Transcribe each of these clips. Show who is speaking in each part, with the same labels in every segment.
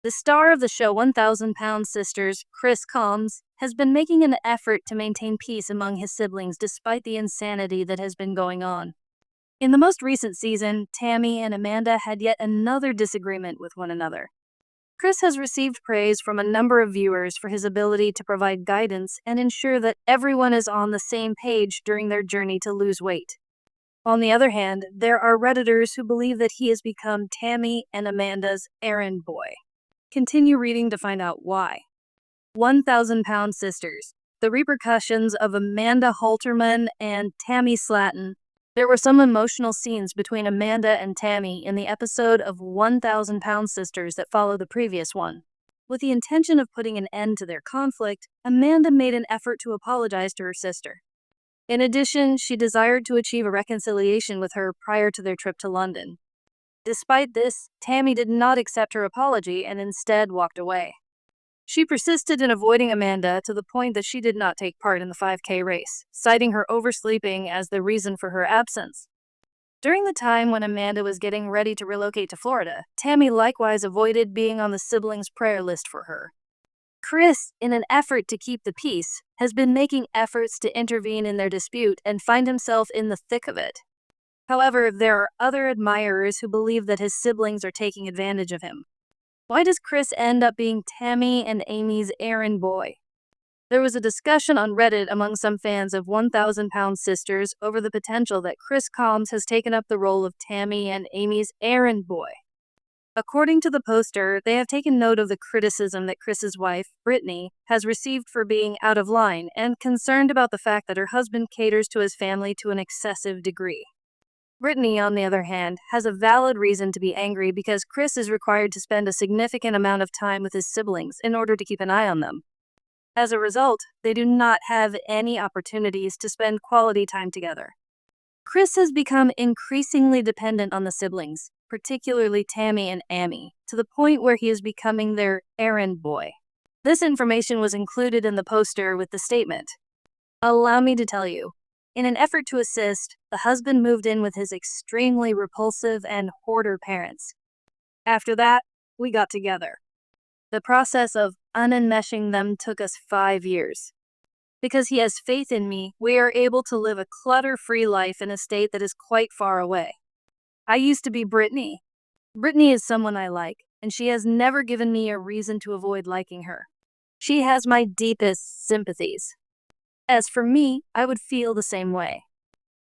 Speaker 1: The star of the show 1000-Pound Sisters, Chris Combs, has been making an effort to maintain peace among his siblings despite the insanity that has been going on. In the most recent season, Tammy and Amanda had yet another disagreement with one another. Chris has received praise from a number of viewers for his ability to provide guidance and ensure that everyone is on the same page during their journey to lose weight. On the other hand, there are Redditors who believe that he has become Tammy and Amanda's errand boy. Continue reading to find out why. 1000-Pound Sisters. The repercussions of Amanda Halterman and Tammy Slatton. There were some emotional scenes between Amanda and Tammy in the episode of 1000-Pound Sisters that followed the previous one. With the intention of putting an end to their conflict, Amanda made an effort to apologize to her sister. In addition, she desired to achieve a reconciliation with her prior to their trip to London. Despite this, Tammy did not accept her apology and instead walked away. She persisted in avoiding Amanda to the point that she did not take part in the 5K race, citing her oversleeping as the reason for her absence. During the time when Amanda was getting ready to relocate to Florida, Tammy likewise avoided being on the siblings' prayer list for her. Chris, in an effort to keep the peace, has been making efforts to intervene in their dispute and find himself in the thick of it. However, there are other admirers who believe that his siblings are taking advantage of him. Why does Chris end up being Tammy and Amy's errand boy? There was a discussion on Reddit among some fans of 1000-Pound Sisters over the potential that Chris Combs has taken up the role of Tammy and Amy's errand boy. According to the poster, they have taken note of the criticism that Chris's wife, Brittany, has received for being out of line and concerned about the fact that her husband caters to his family to an excessive degree. Brittany, on the other hand, has a valid reason to be angry because Chris is required to spend a significant amount of time with his siblings in order to keep an eye on them. As a result, they do not have any opportunities to spend quality time together. Chris has become increasingly dependent on the siblings, particularly Tammy and Amy, to the point where he is becoming their errand boy. This information was included in the poster with the statement, "Allow me to tell you, in an effort to assist, the husband moved in with his extremely repulsive and hoarder parents. After that, we got together. The process of unenmeshing them took us 5 years. Because he has faith in me, we are able to live a clutter-free life in a state that is quite far away. I used to be Brittany. Brittany is someone I like, and she has never given me a reason to avoid liking her. She has my deepest sympathies. As for me, I would feel the same way.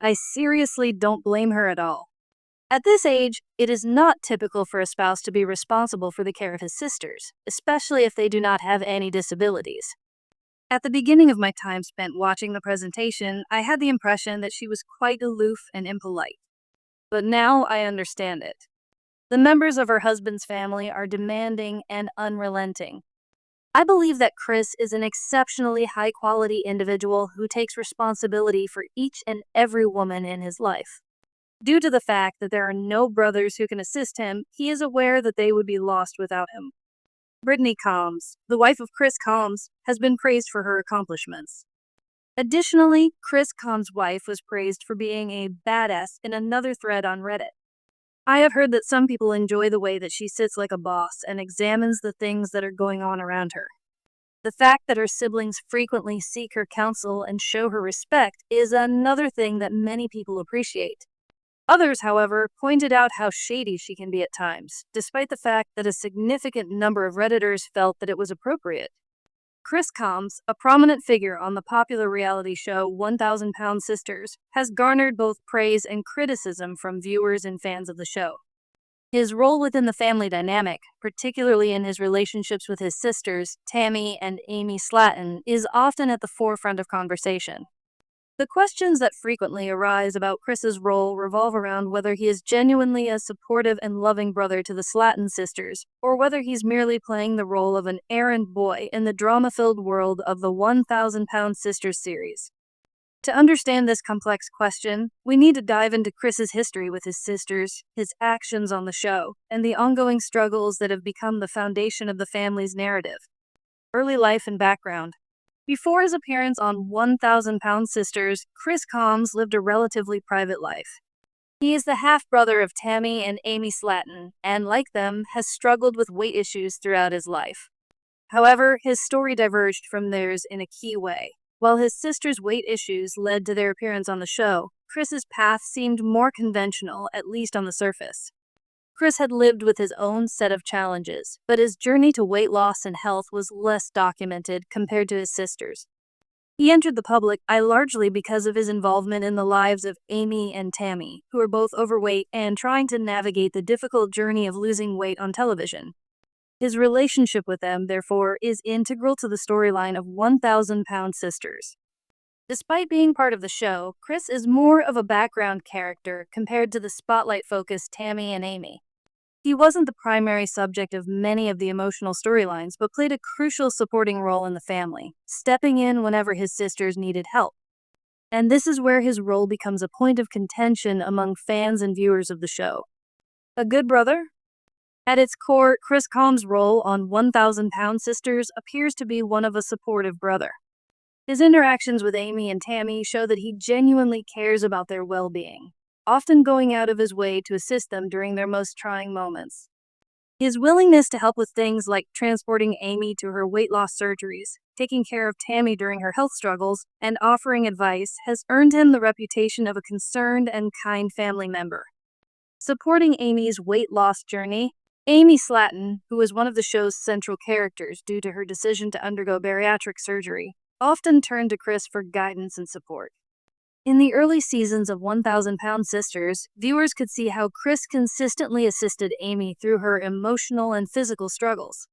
Speaker 1: I seriously don't blame her at all. At this age, it is not typical for a spouse to be responsible for the care of his sisters, especially if they do not have any disabilities. At the beginning of my time spent watching the presentation, I had the impression that she was quite aloof and impolite. But now I understand it. The members of her husband's family are demanding and unrelenting. I believe that Chris is an exceptionally high-quality individual who takes responsibility for each and every woman in his life. Due to the fact that there are no brothers who can assist him, he is aware that they would be lost without him. Brittany Combs, the wife of Chris Combs, has been praised for her accomplishments. Additionally, Chris Combs' wife was praised for being a badass in another thread on Reddit. I have heard that some people enjoy the way that she sits like a boss and examines the things that are going on around her. The fact that her siblings frequently seek her counsel and show her respect is another thing that many people appreciate. Others, however, pointed out how shady she can be at times, despite the fact that a significant number of Redditors felt that it was appropriate. Chris Combs, a prominent figure on the popular reality show 1000-Pound Sisters, has garnered both praise and criticism from viewers and fans of the show. His role within the family dynamic, particularly in his relationships with his sisters, Tammy and Amy Slatton, is often at the forefront of conversation. The questions that frequently arise about Chris's role revolve around whether he is genuinely a supportive and loving brother to the Slatton sisters, or whether he's merely playing the role of an errand boy in the drama-filled world of the 1000-Pound Sisters series. To understand this complex question, we need to dive into Chris's history with his sisters, his actions on the show, and the ongoing struggles that have become the foundation of the family's narrative. Early life and background. Before his appearance on 1000-Pound Sisters, Chris Combs lived a relatively private life. He is the half-brother of Tammy and Amy Slatton, and like them, has struggled with weight issues throughout his life. However, his story diverged from theirs in a key way. While his sister's weight issues led to their appearance on the show, Chris's path seemed more conventional, at least on the surface. Chris had lived with his own set of challenges, but his journey to weight loss and health was less documented compared to his sister's. He entered the public eye largely because of his involvement in the lives of Amy and Tammy, who are both overweight and trying to navigate the difficult journey of losing weight on television. His relationship with them, therefore, is integral to the storyline of 1,000-Pound Sisters. Despite being part of the show, Chris is more of a background character compared to the spotlight-focused Tammy and Amy. He wasn't the primary subject of many of the emotional storylines, but played a crucial supporting role in the family, stepping in whenever his sisters needed help. And this is where his role becomes a point of contention among fans and viewers of the show. A good brother? At its core, Chris Combs' role on 1,000-Pound Sisters appears to be one of a supportive brother. His interactions with Amy and Tammy show that he genuinely cares about their well-being, often going out of his way to assist them during their most trying moments. His willingness to help with things like transporting Amy to her weight loss surgeries, taking care of Tammy during her health struggles, and offering advice has earned him the reputation of a concerned and kind family member. Supporting Amy's weight loss journey, Amy Slatton, who was one of the show's central characters due to her decision to undergo bariatric surgery, often turned to Chris for guidance and support. In the early seasons of 1,000-Pound Sisters, viewers could see how Chris consistently assisted Amy through her emotional and physical struggles.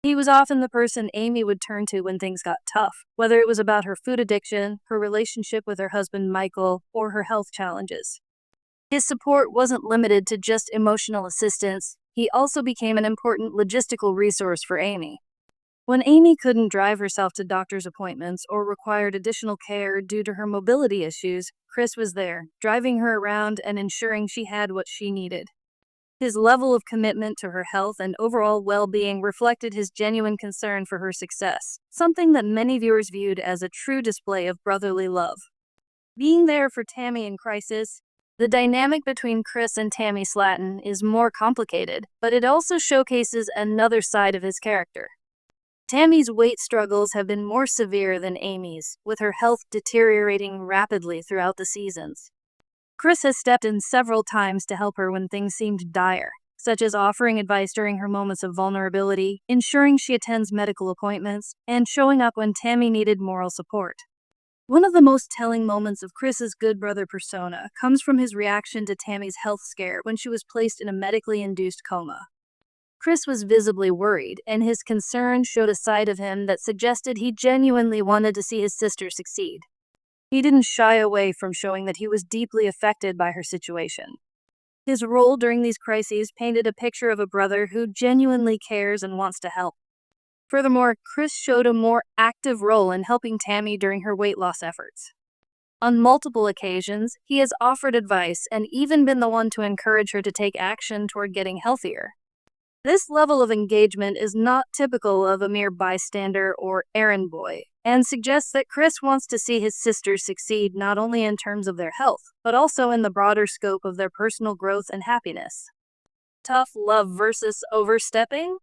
Speaker 1: He was often the person Amy would turn to when things got tough, whether it was about her food addiction, her relationship with her husband Michael, or her health challenges. His support wasn't limited to just emotional assistance, he also became an important logistical resource for Amy. When Amy couldn't drive herself to doctor's appointments or required additional care due to her mobility issues, Chris was there, driving her around and ensuring she had what she needed. His level of commitment to her health and overall well-being reflected his genuine concern for her success, something that many viewers viewed as a true display of brotherly love. Being there for Tammy in crisis, the dynamic between Chris and Tammy Slatton is more complicated, but it also showcases another side of his character. Tammy's weight struggles have been more severe than Amy's, with her health deteriorating rapidly throughout the seasons. Chris has stepped in several times to help her when things seemed dire, such as offering advice during her moments of vulnerability, ensuring she attends medical appointments, and showing up when Tammy needed moral support. One of the most telling moments of Chris's good brother persona comes from his reaction to Tammy's health scare when she was placed in a medically induced coma. Chris was visibly worried, and his concern showed a side of him that suggested he genuinely wanted to see his sister succeed. He didn't shy away from showing that he was deeply affected by her situation. His role during these crises painted a picture of a brother who genuinely cares and wants to help. Furthermore, Chris showed a more active role in helping Tammy during her weight loss efforts. On multiple occasions, he has offered advice and even been the one to encourage her to take action toward getting healthier. This level of engagement is not typical of a mere bystander or errand boy, and suggests that Chris wants to see his sisters succeed not only in terms of their health, but also in the broader scope of their personal growth and happiness. Tough love versus overstepping?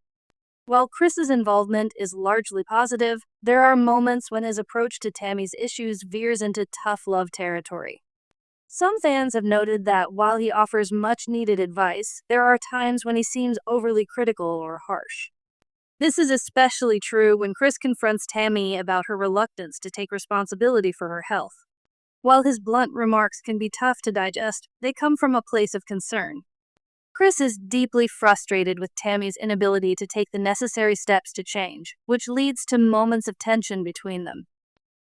Speaker 1: While Chris's involvement is largely positive, there are moments when his approach to Tammy's issues veers into tough love territory. Some fans have noted that while he offers much-needed advice, there are times when he seems overly critical or harsh. This is especially true when Chris confronts Tammy about her reluctance to take responsibility for her health. While his blunt remarks can be tough to digest, they come from a place of concern. Chris is deeply frustrated with Tammy's inability to take the necessary steps to change, which leads to moments of tension between them.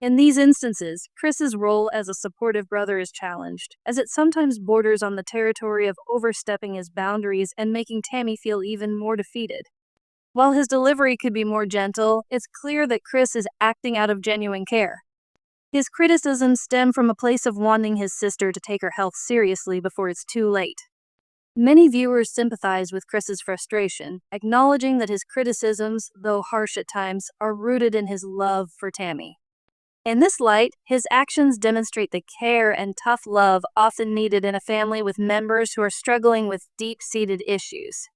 Speaker 1: In these instances, Chris's role as a supportive brother is challenged, as it sometimes borders on the territory of overstepping his boundaries and making Tammy feel even more defeated. While his delivery could be more gentle, it's clear that Chris is acting out of genuine care. His criticisms stem from a place of wanting his sister to take her health seriously before it's too late. Many viewers sympathize with Chris's frustration, acknowledging that his criticisms, though harsh at times, are rooted in his love for Tammy. In this light, his actions demonstrate the care and tough love often needed in a family with members who are struggling with deep-seated issues.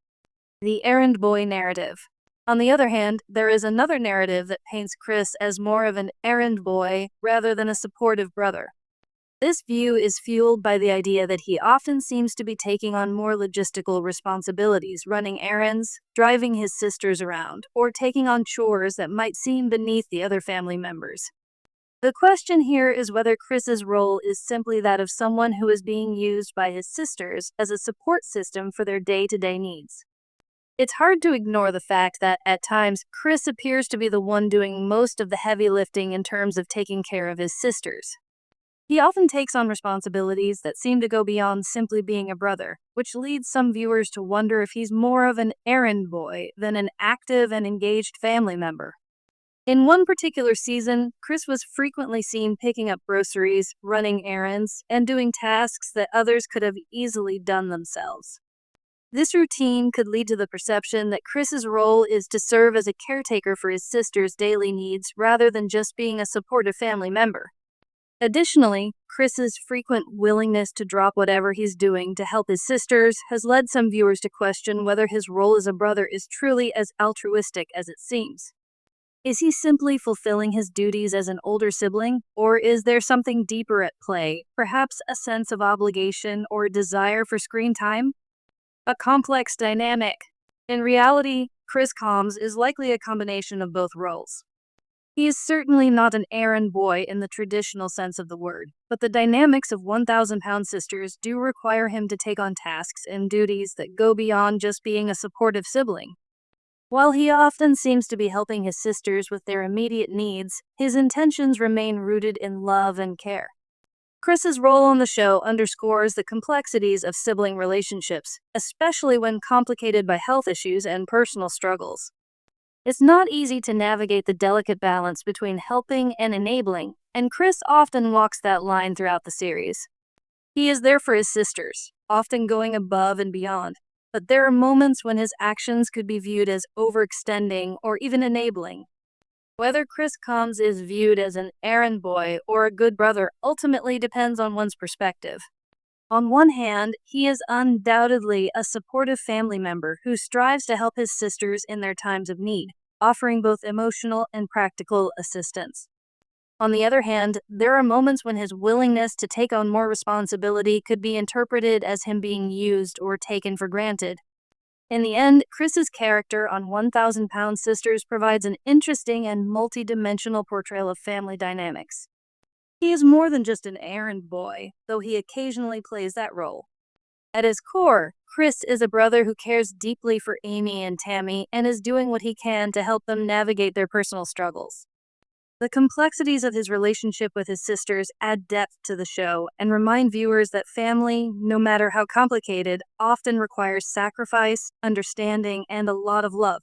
Speaker 1: The errand boy narrative. On the other hand, there is another narrative that paints Chris as more of an errand boy rather than a supportive brother. This view is fueled by the idea that he often seems to be taking on more logistical responsibilities, running errands, driving his sisters around, or taking on chores that might seem beneath the other family members. The question here is whether Chris's role is simply that of someone who is being used by his sisters as a support system for their day-to-day needs. It's hard to ignore the fact that, at times, Chris appears to be the one doing most of the heavy lifting in terms of taking care of his sisters. He often takes on responsibilities that seem to go beyond simply being a brother, which leads some viewers to wonder if he's more of an errand boy than an active and engaged family member. In one particular season, Chris was frequently seen picking up groceries, running errands, and doing tasks that others could have easily done themselves. This routine could lead to the perception that Chris's role is to serve as a caretaker for his sister's daily needs rather than just being a supportive family member. Additionally, Chris's frequent willingness to drop whatever he's doing to help his sisters has led some viewers to question whether his role as a brother is truly as altruistic as it seems. Is he simply fulfilling his duties as an older sibling, or is there something deeper at play, perhaps a sense of obligation or a desire for screen time? A complex dynamic. In reality, Chris Combs is likely a combination of both roles. He is certainly not an errand boy in the traditional sense of the word, but the dynamics of 1,000-pound sisters do require him to take on tasks and duties that go beyond just being a supportive sibling. While he often seems to be helping his sisters with their immediate needs, his intentions remain rooted in love and care. Chris's role on the show underscores the complexities of sibling relationships, especially when complicated by health issues and personal struggles. It's not easy to navigate the delicate balance between helping and enabling, and Chris often walks that line throughout the series. He is there for his sisters, often going above and beyond, but there are moments when his actions could be viewed as overextending or even enabling. Whether Chris Combs is viewed as an errand boy or a good brother ultimately depends on one's perspective. On one hand, he is undoubtedly a supportive family member who strives to help his sisters in their times of need, offering both emotional and practical assistance. On the other hand, there are moments when his willingness to take on more responsibility could be interpreted as him being used or taken for granted. In the end, Chris's character on 1,000-Pound Sisters provides an interesting and multi-dimensional portrayal of family dynamics. He is more than just an errand boy, though he occasionally plays that role. At his core, Chris is a brother who cares deeply for Amy and Tammy and is doing what he can to help them navigate their personal struggles. The complexities of his relationship with his sisters add depth to the show and remind viewers that family, no matter how complicated, often requires sacrifice, understanding, and a lot of love.